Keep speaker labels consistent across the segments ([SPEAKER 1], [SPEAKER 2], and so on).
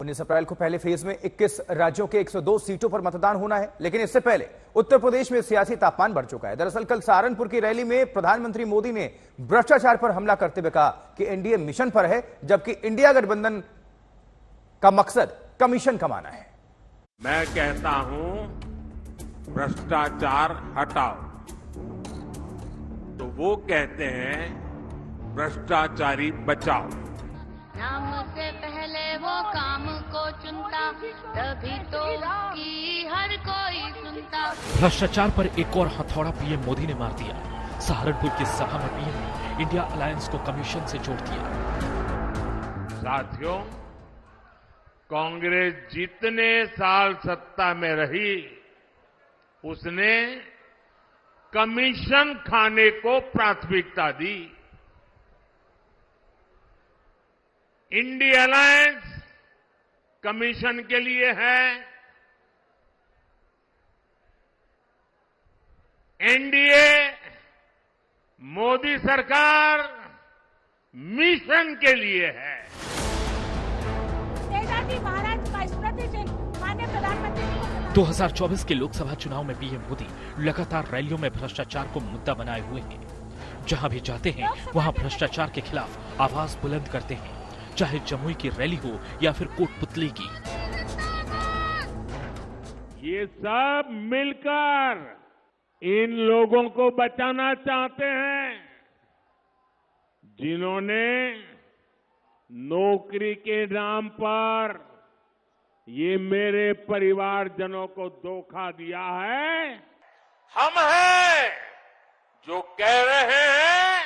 [SPEAKER 1] 19 अप्रैल को पहले फेज में 21 राज्यों के 102 सीटों पर मतदान होना है, लेकिन इससे पहले उत्तर प्रदेश में सियासी तापमान बढ़ चुका है। दरअसल कल सहारनपुर की रैली में प्रधानमंत्री मोदी ने भ्रष्टाचार पर हमला करते हुए कहा कि एनडीए मिशन पर है, जबकि इंडिया गठबंधन का मकसद कमीशन कमाना है।
[SPEAKER 2] मैं कहता हूं भ्रष्टाचार हटाओ, तो वो कहते हैं भ्रष्टाचारी बचाओ।
[SPEAKER 3] नाम से पहले वो काम को चुनता, तभी तो की हर कोई सुनता।
[SPEAKER 4] भ्रष्टाचार पर एक और हथौड़ा पीएम मोदी ने मार दिया। सहारनपुर की सभा में पीएम ने इंडिया अलायंस को कमीशन से जोड़ दिया।
[SPEAKER 2] साथियों, कांग्रेस जितने साल सत्ता में रही, उसने कमीशन खाने को प्राथमिकता दी। इंडिया अलायंस कमीशन के लिए है, एनडीए मोदी सरकार मिशन के लिए है।
[SPEAKER 4] 2024 के लोकसभा चुनाव में पीएम मोदी लगातार रैलियों में भ्रष्टाचार को मुद्दा बनाए हुए हैं। जहां भी जाते हैं वहां भ्रष्टाचार के खिलाफ आवाज बुलंद करते हैं, चाहे जमुई की रैली हो या फिर कोटपुतली की।
[SPEAKER 2] ये सब मिलकर इन लोगों को बचाना चाहते हैं, जिन्होंने नौकरी के नाम पर ये मेरे परिवारजनों को धोखा दिया है। हम हैं जो कह रहे हैं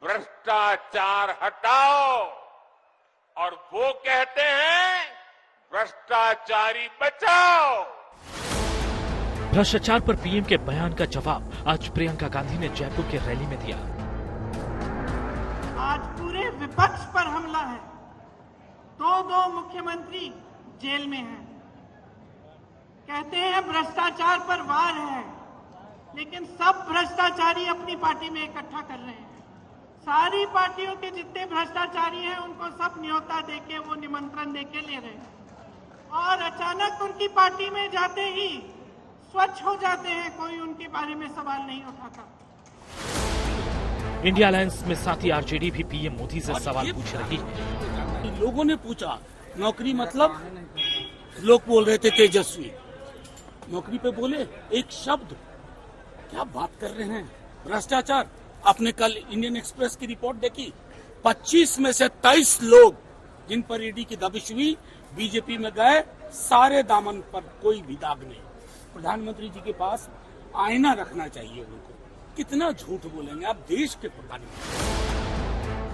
[SPEAKER 2] भ्रष्टाचार हटाओ, और वो कहते हैं भ्रष्टाचारी बचाओ।
[SPEAKER 4] भ्रष्टाचार पर पीएम के बयान का जवाब आज प्रियंका गांधी ने जयपुर की रैली में दिया।
[SPEAKER 5] आज पूरे विपक्ष पर हमला है। दो मुख्यमंत्री जेल में हैं। कहते हैं भ्रष्टाचार पर वार है, लेकिन सब भ्रष्टाचारी अपनी पार्टी में इकट्ठा कर रहे हैं। सारी पार्टियों के जितने भ्रष्टाचारी हैं उनको सब न्योता देके, वो निमंत्रण देके ले रहे हैं, और अचानक उनकी पार्टी में जाते ही स्वच्छ हो जाते हैं, कोई उनके बारे में सवाल नहीं उठाता।
[SPEAKER 4] इंडिया अलायंस में साथी आरजेडी भी पीएम मोदी से सवाल पूछ रही है।
[SPEAKER 6] लोगों ने पूछा नौकरी मतलब, लोग बोल रहे थे तेजस्वी, नौकरी पे बोले एक शब्द, क्या बात कर रहे हैं, भ्रष्टाचार। आपने कल इंडियन एक्सप्रेस की रिपोर्ट देखी, 25 में से 23 लोग जिन पर ईडी की दबिश हुई बीजेपी में गए, सारे दामन पर कोई भी दाग नहीं। प्रधानमंत्री जी के पास आईना रखना चाहिए उनको। कितना झूठ बोलेंगे आप, देश के प्रधानमंत्री।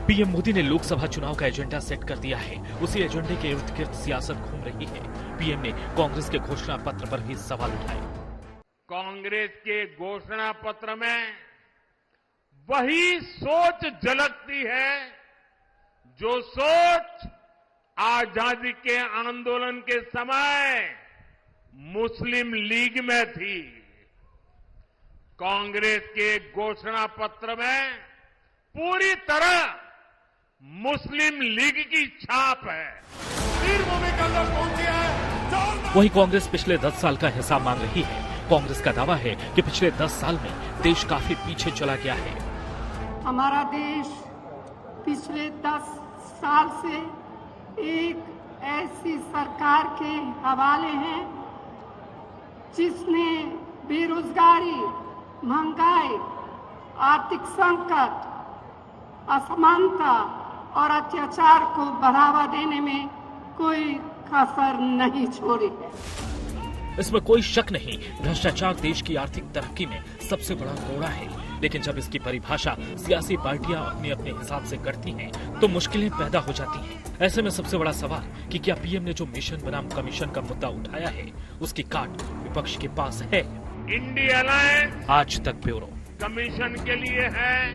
[SPEAKER 4] पीएम मोदी ने लोकसभा चुनाव का एजेंडा सेट कर दिया है। उसी एजेंडे के इर्द गिर्द सियासत घूम रही है। पीएम ने कांग्रेस के घोषणा पत्र पर भी सवाल उठाए।
[SPEAKER 2] कांग्रेस के घोषणा पत्र में वही सोच झलकती है जो सोच आजादी के आंदोलन के समय मुस्लिम लीग में थी। कांग्रेस के घोषणा पत्र में पूरी तरह मुस्लिम लीग की छाप है।
[SPEAKER 4] वहीं कांग्रेस पिछले 10 साल का हिसाब मांग रही है। कांग्रेस का दावा है कि पिछले 10 साल में देश काफी पीछे चला गया है।
[SPEAKER 5] हमारा देश पिछले 10 साल से एक ऐसी सरकार के हवाले है जिसने बेरोजगारी, महंगाई, आर्थिक संकट, असमानता और अत्याचार को बढ़ावा देने में कोई कसर नहीं छोड़ी है।
[SPEAKER 4] इसमें कोई शक नहीं, भ्रष्टाचार देश की आर्थिक तरक्की में सबसे बड़ा कोड़ा है। लेकिन जब इसकी परिभाषा सियासी पार्टियां अपने अपने हिसाब से करती हैं, तो मुश्किलें पैदा हो जाती हैं। ऐसे में सबसे बड़ा सवाल कि क्या पीएम ने जो मिशन बनाम कमीशन का मुद्दा उठाया है, उसकी काट विपक्ष के पास है।
[SPEAKER 2] इंडिया अलायंस
[SPEAKER 4] आज तक ब्यूरो
[SPEAKER 2] कमीशन के लिए है।